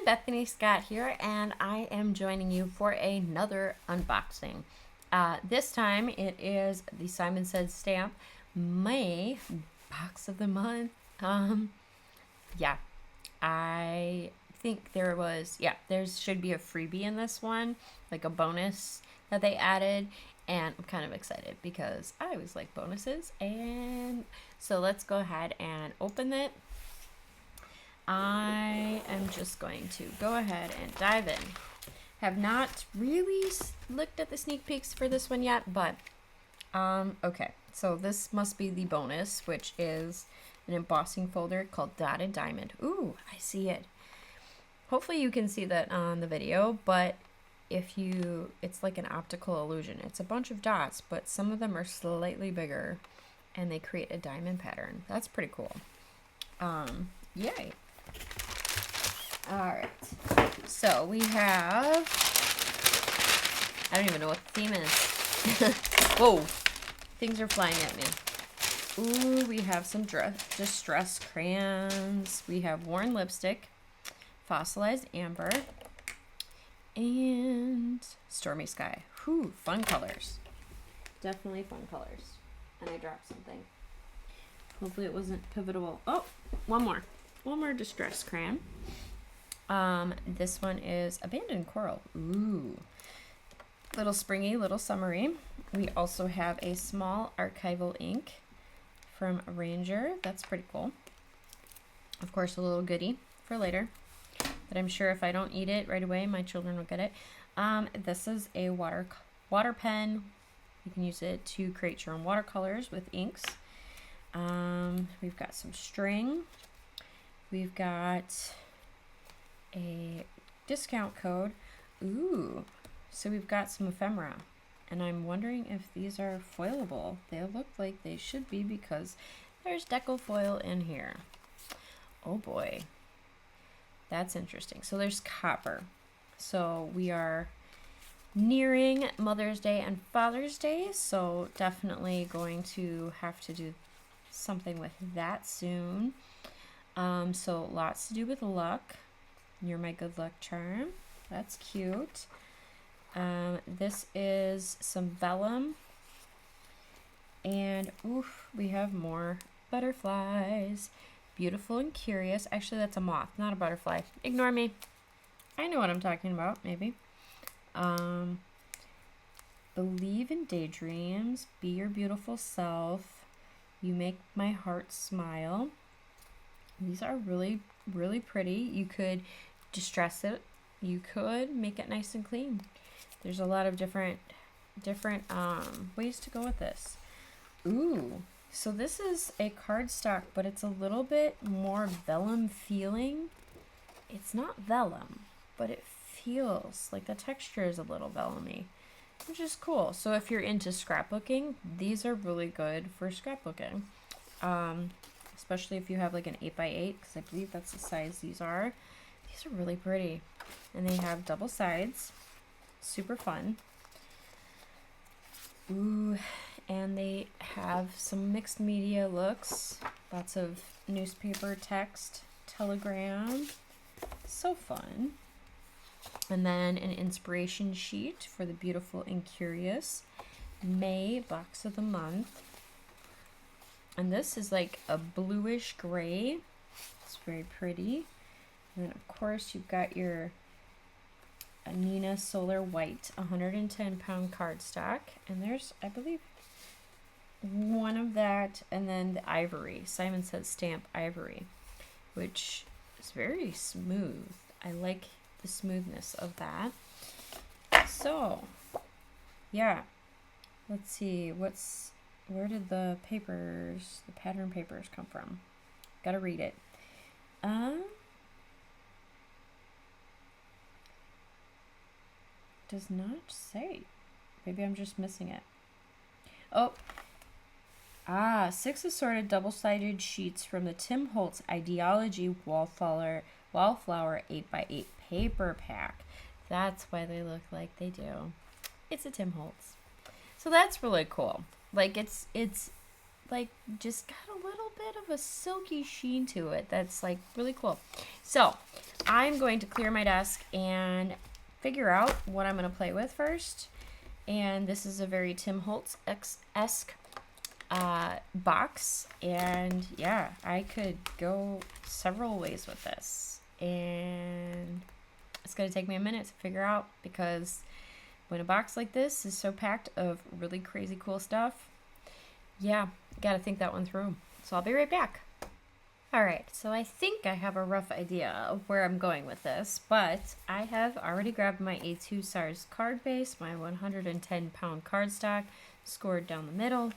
Bethany Scott here, and I am joining you for another unboxing. This time it is the Simon Says Stamp May box of the month. Yeah, I think there should be a freebie in this one, like a bonus that they added, and I'm kind of excited because I always like bonuses. And so let's go ahead and open it. I am just going to go ahead and dive in. Have not really looked at the sneak peeks for this one yet, but okay. So this must be the bonus, which is an embossing folder called Dotted Diamond. Ooh, I see it. Hopefully you can see that on the video, but it's like an optical illusion. It's a bunch of dots, but some of them are slightly bigger, and they create a diamond pattern. That's pretty cool. Yay. Alright, so we have, I don't even know what the theme is. Whoa, things are flying at me. Ooh, we have some distress crayons. We have worn lipstick, fossilized amber, and stormy sky. Whew, fun colors. Definitely fun colors. And I dropped something. Hopefully it wasn't pivotal. Oh, one more distress crayon. This one is Abandoned Coral. Ooh. Little springy, little summery. We also have a small archival ink from Ranger. That's pretty cool. Of course, a little goodie for later. But I'm sure if I don't eat it right away, my children will get it. This is a water pen. You can use it to create your own watercolors with inks. We've got some string. We've got a discount code. Ooh, so we've got some ephemera, and I'm wondering if these are foilable. They look like they should be because there's deco foil in here. Oh boy, that's interesting. So there's copper. So we are nearing Mother's Day and Father's Day, so definitely going to have to do something with that soon. So lots to do with luck. You're my good luck charm. That's cute. This is some vellum. And oof, we have more butterflies. Beautiful and curious. Actually, that's a moth, not a butterfly. Ignore me. I know what I'm talking about, maybe. Believe in daydreams. Be your beautiful self. You make my heart smile. These are really, really pretty. You could distress it. You could make it nice and clean. There's a lot of different ways to go with this. Ooh, so this is a cardstock, but it's a little bit more vellum feeling. It's not vellum, but it feels like the texture is a little vellumy, which is cool. So if you're into scrapbooking, these are really good for scrapbooking. Especially if you have like an 8x8, because I believe that's the size these are. These are really pretty. And they have double sides. Super fun. Ooh, and they have some mixed media looks. Lots of newspaper, text, telegram. So fun. And then an inspiration sheet for the beautiful and curious May box of the month. And this is like a bluish gray. It's very pretty. And then of course you've got your Nina Solar White 110-pound cardstock. And there's, I believe, one of that. And then the ivory. Simon Says Stamp Ivory, which is very smooth. I like the smoothness of that. So, yeah. Let's see. Where did the pattern papers come from? Gotta read it. Does not say. Maybe I'm just missing it. Oh. 6 assorted double-sided sheets from the Tim Holtz Ideology Wallflower 8x8 paper pack. That's why they look like they do. It's a Tim Holtz. So that's really cool. Like it's like just got a little bit of a silky sheen to it. That's like really cool. So I'm going to clear my desk and figure out what I'm going to play with first. And this is a very Tim Holtz-esque box. And yeah, I could go several ways with this. And it's going to take me a minute to figure out, because when a box like this is so packed of really crazy cool stuff, yeah, gotta think that one through. So I'll be right back. Alright, so I think I have a rough idea of where I'm going with this, but I have already grabbed my A2 size card base, my 110 pound cardstock, scored down the middle,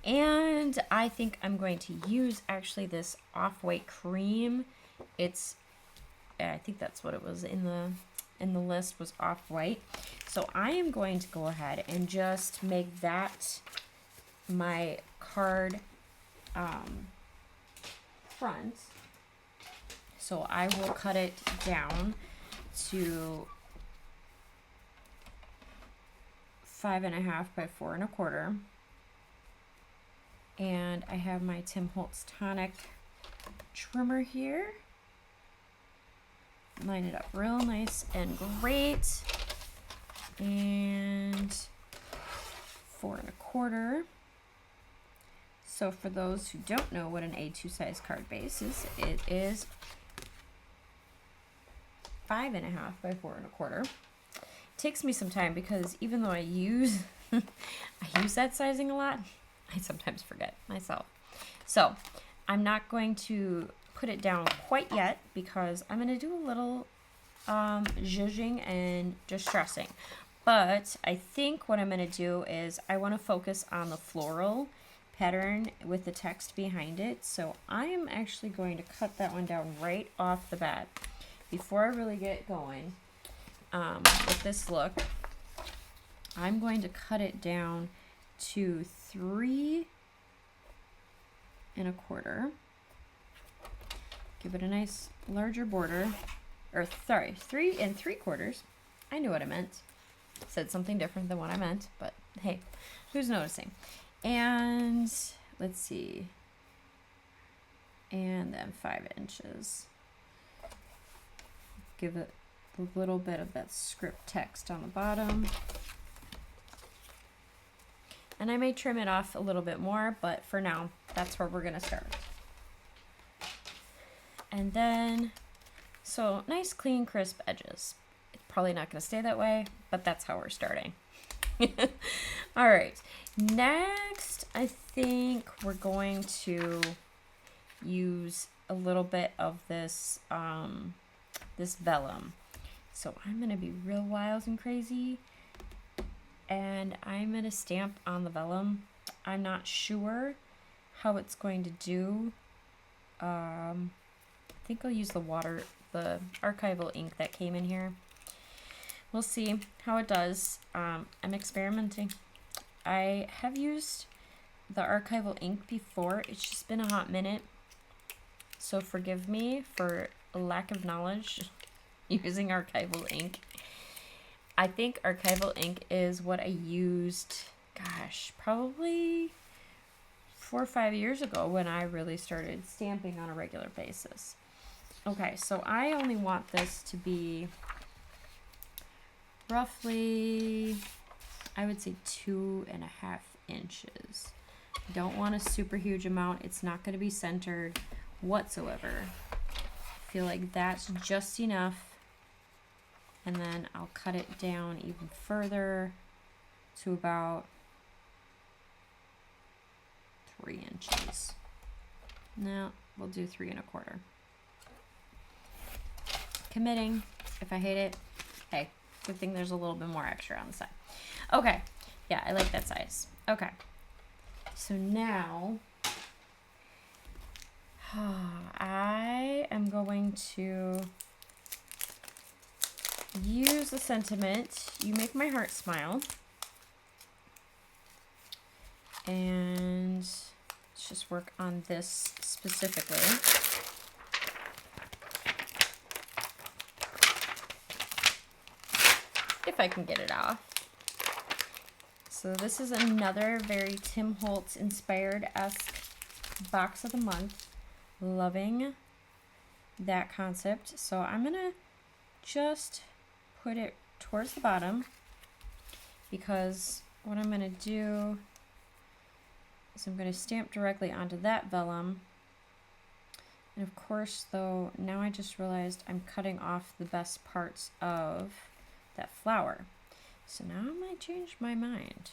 and I think I'm going to use actually this off-white cream. It's, I think that's what it was in the list, was off-white. So I am going to go ahead and just make that my card front. So I will cut it down to 5.5 by 4.25. And I have my Tim Holtz tonic trimmer here. Line it up real nice and great. And 4.25. So for those who don't know what an A2 size card base is, it is 5.5 by 4.25. It takes me some time because even though I use that sizing a lot, I sometimes forget myself. So I'm not going to put it down quite yet because I'm going to do a little zhuzhing and distressing. But I think what I'm going to do is I want to focus on the floral pattern with the text behind it. So I am actually going to cut that one down right off the bat before I really get going with this look. I'm going to cut it down to 3.25. Give it a nice larger border, or sorry, 3.75. I knew what I meant. Said something different than what I meant, but hey, who's noticing? And let's see, and then 5 inches. Give it a little bit of that script text on the bottom. And I may trim it off a little bit more, but for now, that's where we're gonna start. And then, so nice, clean, crisp edges. It's probably not gonna stay that way, but that's how we're starting. All right, next I think we're going to use a little bit of this this vellum. So I'm gonna be real wild and crazy, and I'm gonna stamp on the vellum. I'm not sure how it's going to do. I think I'll use the archival ink that came in here. We'll see how it does. I'm experimenting. I have used the archival ink before. It's just been a hot minute. So forgive me for a lack of knowledge using archival ink. I think archival ink is what I used, gosh, probably 4 or 5 years ago when I really started stamping on a regular basis. Okay, so I only want this to be roughly, I would say 2.5 inches. Don't want a super huge amount. It's not going to be centered whatsoever. I feel like that's just enough. And then I'll cut it down even further to about 3 inches. No, we'll do 3.25. Committing. If I hate it, hey, good thing there's a little bit more extra on the side. Okay, yeah, I like that size. Okay, so now I am going to use the sentiment, "You make my heart smile." And let's just work on this specifically. If I can get it off. So this is another very Tim Holtz inspired-esque box of the month. Loving that concept. So I'm gonna just put it towards the bottom, because what I'm gonna do is I'm gonna stamp directly onto that vellum. And of course, though, now I just realized I'm cutting off the best parts of that flower. So now I might change my mind.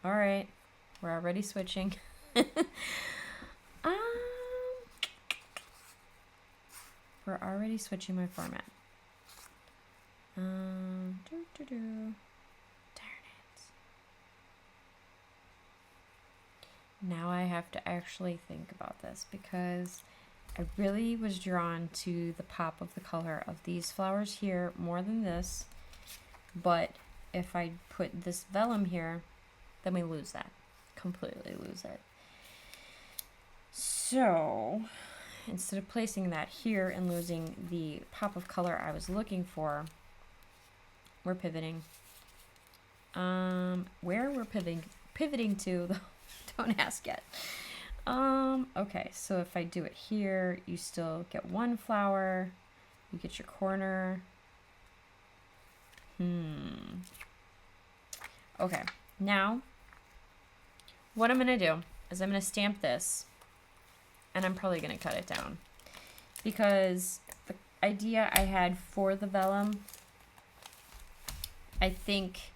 All right, we're already switching. We're already switching my format. Darn it. Now I have to actually think about this, because I really was drawn to the pop of the color of these flowers here more than this. But if I put this vellum here, then we lose that. Completely lose it. So instead of placing that here and losing the pop of color I was looking for, we're pivoting. Where we're pivoting to, don't ask yet. Okay, so if I do it here, you still get one flower, you get your corner. Okay, now what I'm gonna do is I'm gonna stamp this, and I'm probably gonna cut it down, because the idea I had for the vellum, I think,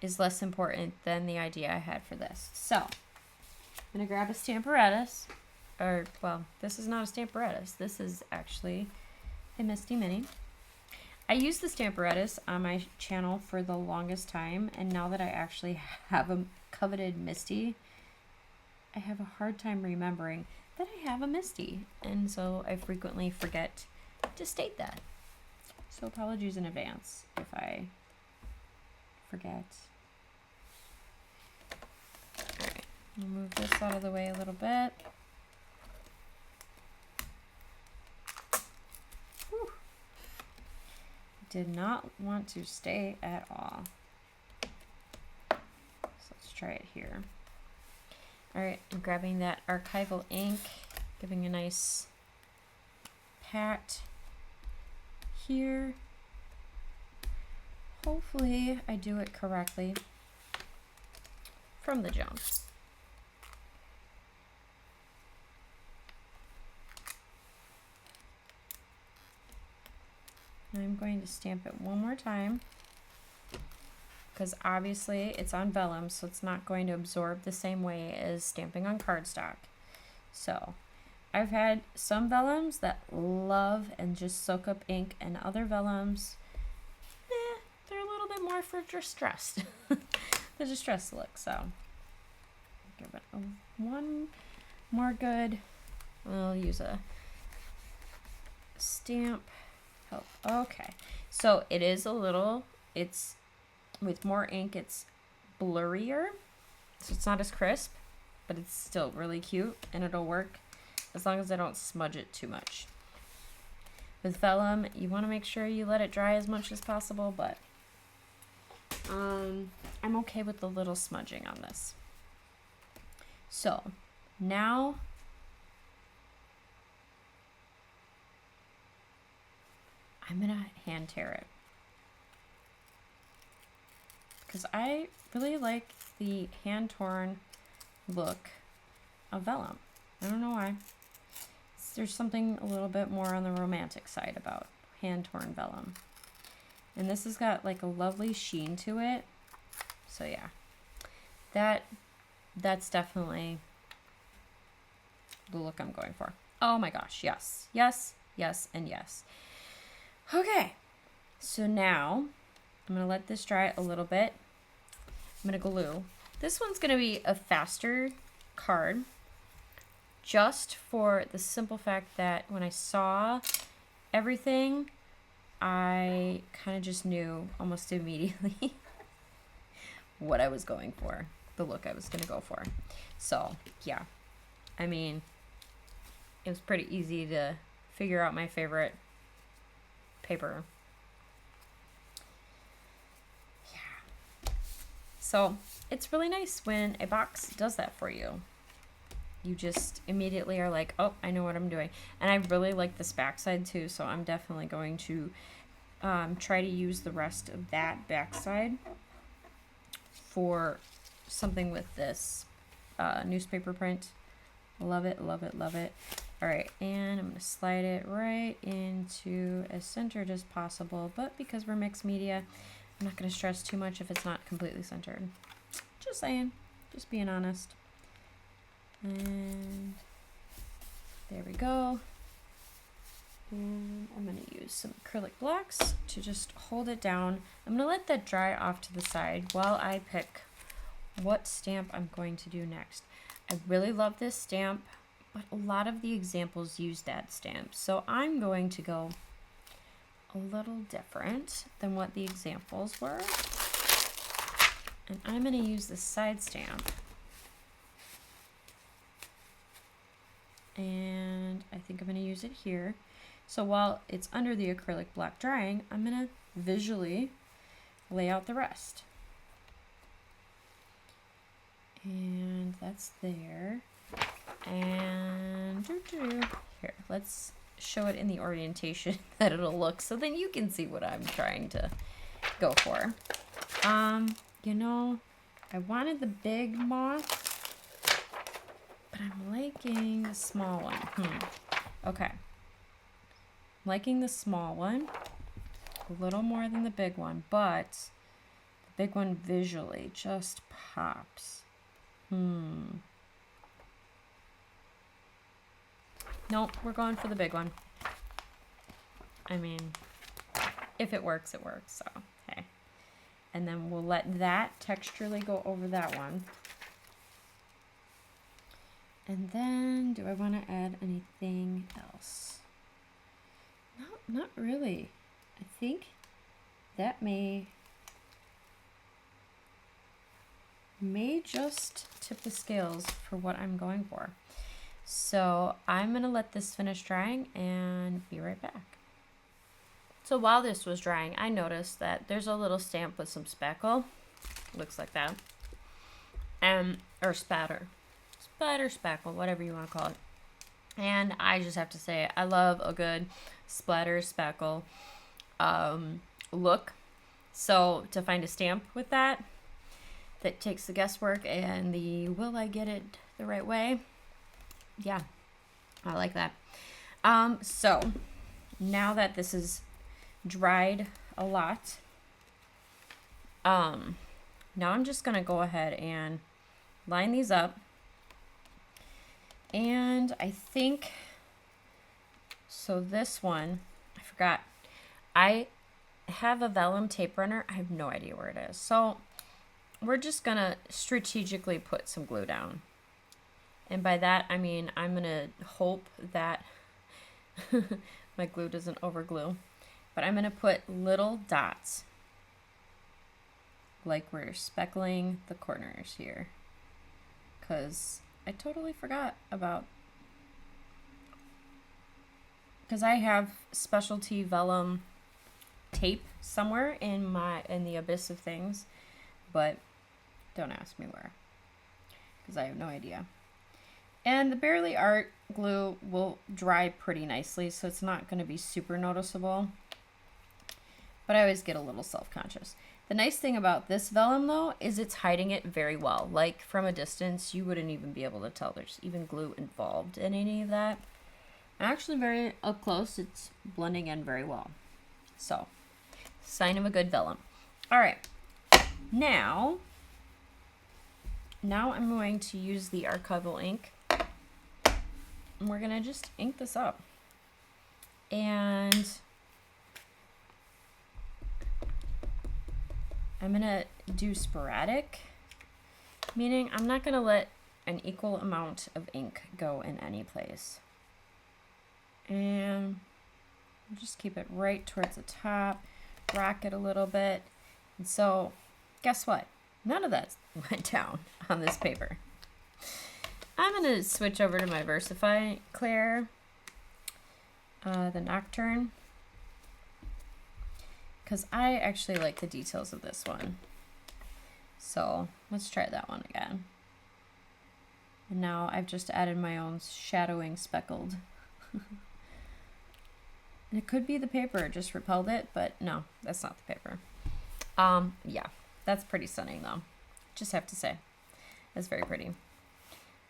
is less important than the idea I had for this. So I'm gonna grab a Stamparatus, or, well, this is not a Stamparatus, this is actually a Misty Mini. I used the Stamparatus on my channel for the longest time, and now that I actually have a coveted Misty, I have a hard time remembering that I have a Misty, and so I frequently forget to state that. So apologies in advance if I forget. Alright, we'll move this out of the way a little bit. Whew. Did not want to stay at all. So let's try it here. Alright, I'm grabbing that archival ink, giving a nice pat here. Hopefully I do it correctly from the jump. I'm going to stamp it one more time, because obviously it's on vellum, so it's not going to absorb the same way as stamping on cardstock. So I've had some vellums that love and just soak up ink, and other vellums, they're a little bit more for distressed. The distressed look. So give it one more good. I'll use a stamp. Oh, okay, so it is a little, it's with more ink, it's blurrier, so it's not as crisp, but it's still really cute, and it'll work as long as I don't smudge it too much. With vellum, you want to make sure you let it dry as much as possible, but I'm okay with the little smudging on this. So now I'm gonna hand tear it, because I really like the hand torn look of vellum. I don't know why. There's something a little bit more on the romantic side about hand torn vellum, and this has got like a lovely sheen to it. So yeah, that's definitely the look I'm going for. Oh my gosh, yes, yes, yes, and yes. Okay, so now I'm gonna let this dry a little bit. I'm gonna glue. This one's gonna be a faster card, just for the simple fact that when I saw everything, I kind of just knew almost immediately what I was going for, the look I was gonna go for. So yeah, I mean, it was pretty easy to figure out my favorite paper. Yeah. So it's really nice when a box does that for you. You just immediately are like, oh, I know what I'm doing. And I really like this backside too, so I'm definitely going to try to use the rest of that backside for something with this newspaper print. Love it, love it, love it. All right, and I'm gonna slide it right into as centered as possible, but because we're mixed media, I'm not gonna stress too much if it's not completely centered. Just saying, just being honest. And there we go. And I'm going to use some acrylic blocks to just hold it down. I'm going to let that dry off to the side while I pick what stamp I'm going to do next. I really love this stamp, but a lot of the examples use that stamp. So I'm going to go a little different than what the examples were. And I'm going to use the side stamp. And I think I'm going to use it here. So while it's under the acrylic block drying, I'm going to visually lay out the rest. And that's there. And here, let's show it in the orientation that it'll look, so then you can see what I'm trying to go for. You know, I wanted the big moth, but I'm liking the small one. Okay. Liking the small one a little more than the big one, but the big one visually just pops. Nope, we're going for the big one. I mean, if it works, it works, so hey. And then we'll let that texturally go over that one. And then, do I want to add anything else? No, not really. I think that may just tip the scales for what I'm going for. So I'm going to let this finish drying and be right back. So while this was drying, I noticed that there's a little stamp with some speckle. Looks like that. Or spatter. Spider speckle, whatever you want to call it. And I just have to say, I love a good splatter speckle look. So to find a stamp with that takes the guesswork and the will I get it the right way? Yeah, I like that. So now that this is dried a lot, now I'm just gonna go ahead and line these up. And I think, so this one, I forgot, I have a Vellum tape runner. I have no idea where it is. So we're just going to strategically put some glue down. And by that, I mean, I'm going to hope that my glue doesn't overglue. But I'm going to put little dots, like we're speckling the corners here. Because I totally forgot about, because I have specialty Vellum tape somewhere in the abyss of things, but don't ask me where, because I have no idea. And the Barely Art glue will dry pretty nicely, so it's not going to be super noticeable, but I always get a little self-conscious. The nice thing about this Vellum, though, is it's hiding it very well. Like, from a distance, you wouldn't even be able to tell there's even glue involved in any of that. Actually, very up close, it's blending in very well. So, sign of a good Vellum. All right. Now I'm going to use the archival ink. And we're going to just ink this up. And I'm going to do sporadic, meaning I'm not going to let an equal amount of ink go in any place. And just keep it right towards the top, rock it a little bit. And so, guess what? None of that went down on this paper. I'm going to switch over to my Versify Claire, the Nocturne, because I actually like the details of this one. So let's try that one again. And now I've just added my own shadowing speckled. And it could be the paper, it just repelled it, but no, that's not the paper. Yeah, that's pretty stunning though. Just have to say, that's very pretty.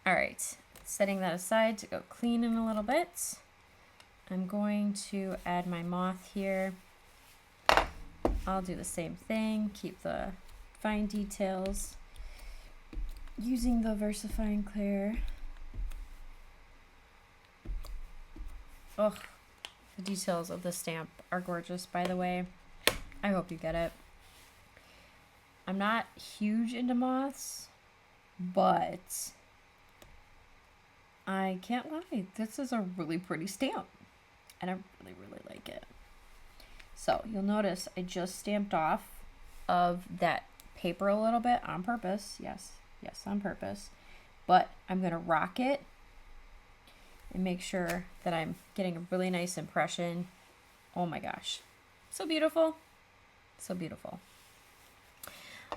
All right, setting that aside to go clean in a little bit. I'm going to add my moth here. I'll do the same thing, keep the fine details using the VersaFine Clear. Oh, the details of the stamp are gorgeous, by the way. I hope you get it. I'm not huge into moths, but I can't lie, this is a really pretty stamp, and I really, really like it. So you'll notice I just stamped off of that paper a little bit on purpose. Yes, on purpose. But I'm gonna rock it and make sure that I'm getting a really nice impression. Oh my gosh, so beautiful, so beautiful.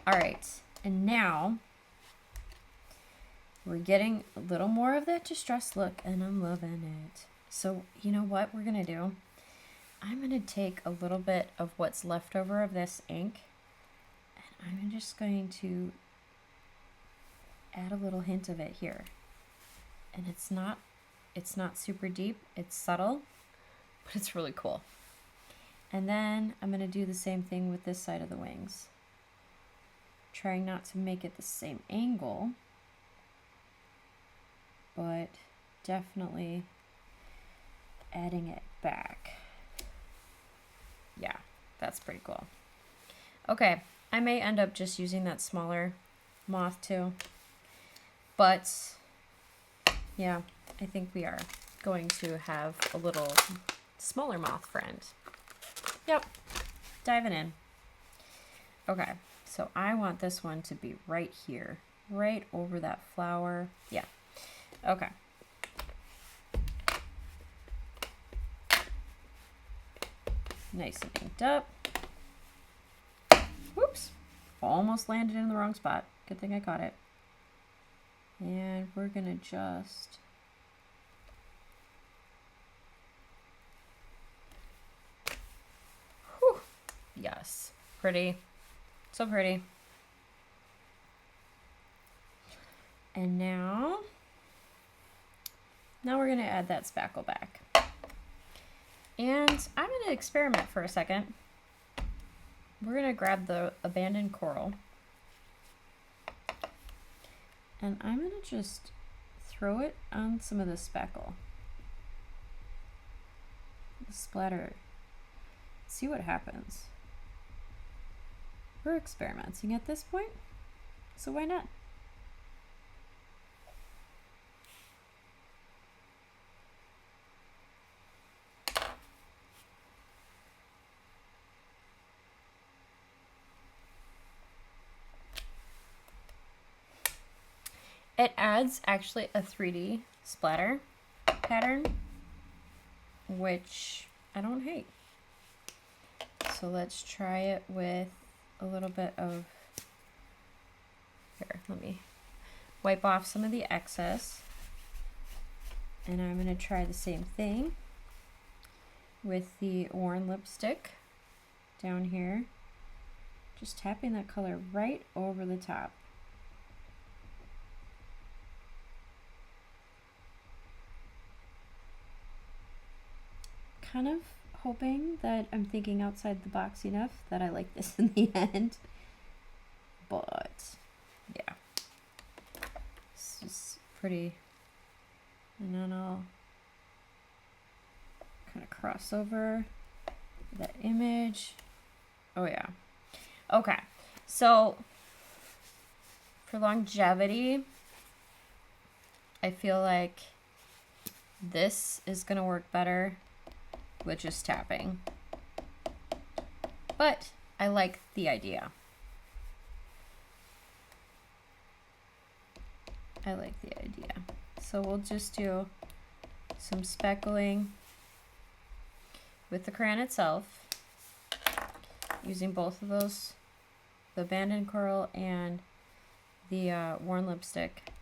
All right, and now we're getting a little more of that distressed look, and I'm loving it. So you know what we're gonna do? I'm gonna take a little bit of what's left over of this ink, and I'm just going to add a little hint of it here. And it's not super deep, it's subtle, but it's really cool. And then I'm gonna do the same thing with this side of the wings. Trying not to make it the same angle, but definitely adding it back. Yeah, that's pretty cool. Okay, I may end up just using that smaller moth too, but yeah, I think we are going to have a little smaller moth friend. Yep, diving in. Okay, so I want this one to be right here, right over that flower. Yeah, okay. Nice and inked up. Whoops, almost landed in the wrong spot. Good thing I caught it. And we're gonna just whew. Yes, pretty, so pretty. And now we're gonna add that spackle back. And I'm gonna experiment for a second. We're gonna grab the abandoned coral, and I'm gonna just throw it on some of the spackle. Splatter. See what happens. We're experimenting at this point, so why not? It adds actually a 3D splatter pattern, which I don't hate. So let's try it with a little bit of, here, let me wipe off some of the excess. And I'm gonna try the same thing with the worn lipstick down here. Just tapping that color right over the top. Kind of hoping that I'm thinking outside the box enough that I like this in the end. But yeah, it's just pretty. And then I'll kind of cross over that image. Oh yeah. Okay, so for longevity, I feel like this is gonna work better with just tapping, but I like the idea. I like the idea. So we'll just do some speckling with the crayon itself, using both of those, the abandoned coral and the worn lipstick,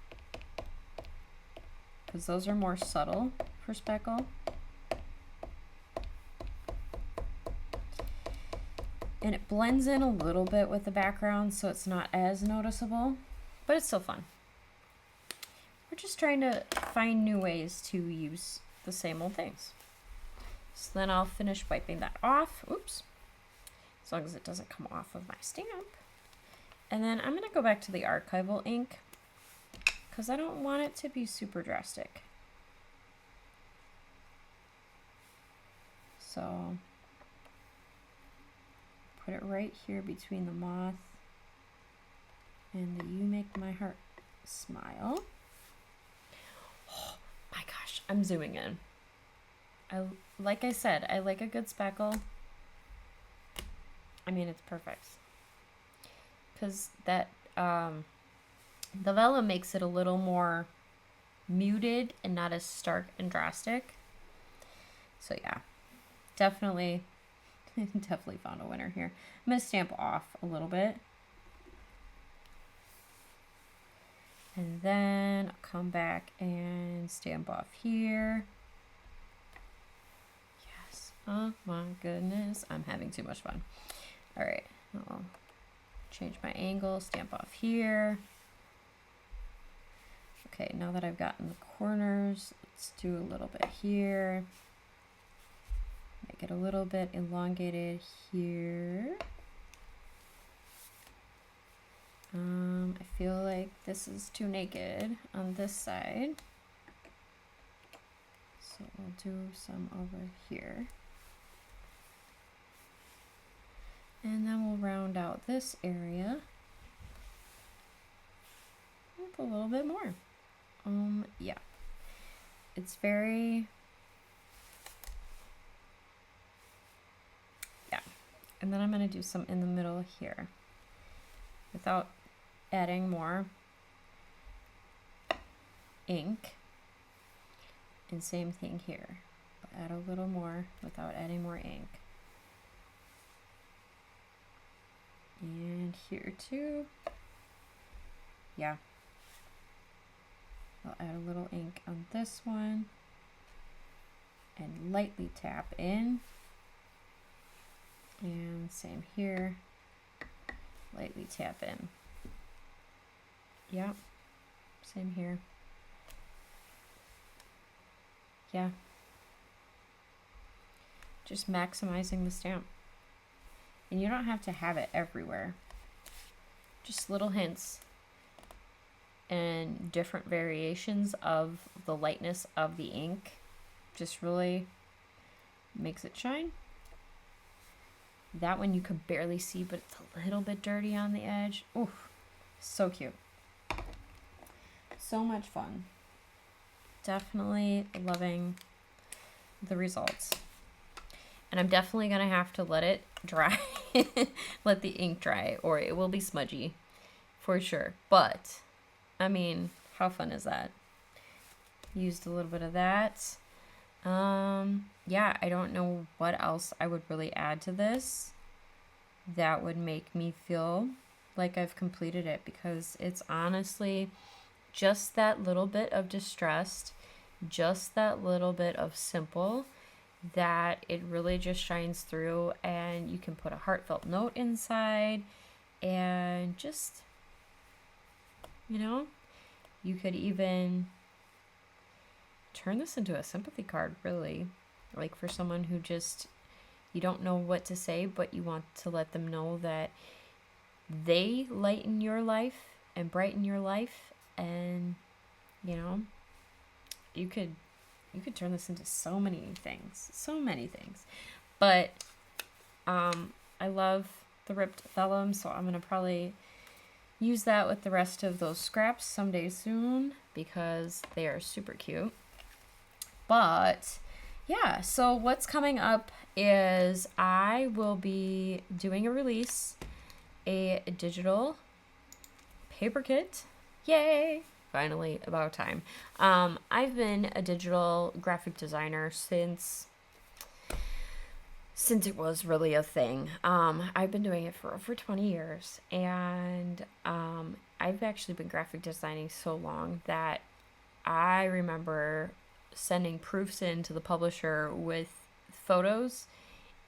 because those are more subtle for speckle. And it blends in a little bit with the background, so it's not as noticeable, but it's still fun. We're just trying to find new ways to use the same old things. So then I'll finish wiping that off. Oops. As long as it doesn't come off of my stamp. And then I'm going to go back to the archival ink because I don't want it to be super drastic. So put it right here between the moth and the You Make My Heart Smile. Oh my gosh, I'm zooming in. Like I said, I like a good speckle. I mean, it's perfect. Because that, the Vellum makes it a little more muted and not as stark and drastic. So yeah, definitely found a winner here. I'm going to stamp off a little bit. And then I'll come back and stamp off here. Yes. Oh my goodness. I'm having too much fun. All right. I'll change my angle, stamp off here. Okay, now that I've gotten the corners, let's do a little bit here. Make it a little bit elongated here. I feel like this is too naked on this side. So we'll do some over here. And then we'll round out this area with a little bit more. Yeah. It's very... Yeah. And then I'm going to do some in the middle here without adding more ink. And same thing here. I'll add a little more without adding more ink. And here too. Yeah. I'll add a little ink on this one and lightly tap in. And same here. Lightly tap in. Yeah. Same here. Yeah. Just maximizing the stamp. And you don't have to have it everywhere. Just little hints and different variations of the lightness of the ink just really makes it shine. That one you could barely see, but it's a little bit dirty on the edge. Ooh, so cute. So much fun. Definitely loving the results. And I'm definitely going to have to let it dry, let the ink dry, or it will be smudgy for sure. But, I mean, how fun is that? Used a little bit of that. Yeah, I don't know what else I would really add to this that would make me feel like I've completed it, because it's honestly just that little bit of distressed, just that little bit of simple, that it really just shines through. And you can put a heartfelt note inside, and just, you know, you could even turn this into a sympathy card, really. Like for someone who just, you don't know what to say, but you want to let them know that they lighten your life and brighten your life. And, you know, you could turn this into so many things, but I love the ripped vellum, so I'm gonna probably use that with the rest of those scraps someday soon, because they are super cute. But yeah, so what's coming up is I will be doing a release, a digital paper kit. Yay! Finally, about time. I've been a digital graphic designer since it was really a thing. I've been doing it for over 20 years, and I've actually been graphic designing so long that I remember sending proofs in to the publisher with photos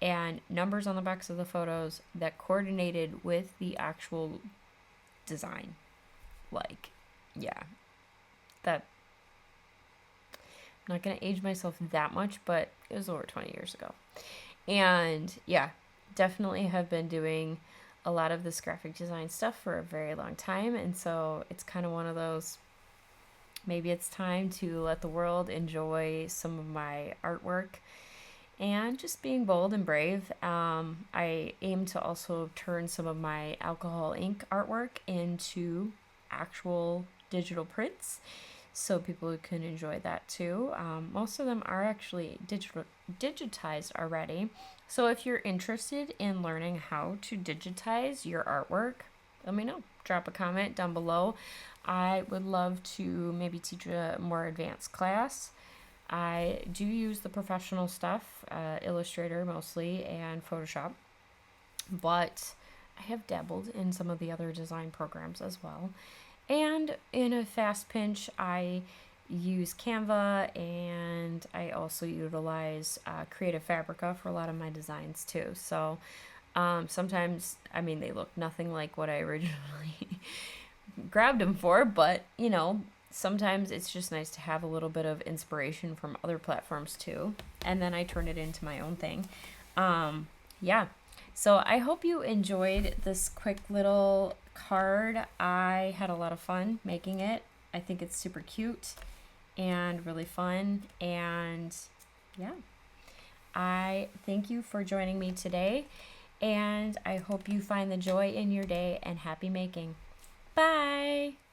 and numbers on the backs of the photos that coordinated with the actual design. Like, yeah, that, I'm not going to age myself that much, but it was over 20 years ago. And yeah, definitely have been doing a lot of this graphic design stuff for a very long time. And so it's kind of one of those, maybe it's time to let the world enjoy some of my artwork and just being bold and brave. I aim to also turn some of my alcohol ink artwork into actual digital prints so people can enjoy that too. Most of them are actually digitized already. So if you're interested in learning how to digitize your artwork, let me know. Drop a comment down below. I would love to maybe teach a more advanced class. I do use the professional stuff, Illustrator mostly, and Photoshop, but I have dabbled in some of the other design programs as well. And in a fast pinch, I use Canva, and I also utilize Creative Fabrica for a lot of my designs too. So sometimes, I mean, they look nothing like what I originally grabbed them for, but you know, sometimes it's just nice to have a little bit of inspiration from other platforms too, and then I turn it into my own thing. Yeah, so I hope you enjoyed this quick little card. I had a lot of fun making it. I think it's super cute and really fun, and yeah, I thank you for joining me today, and I hope you find the joy in your day, and happy making. Bye!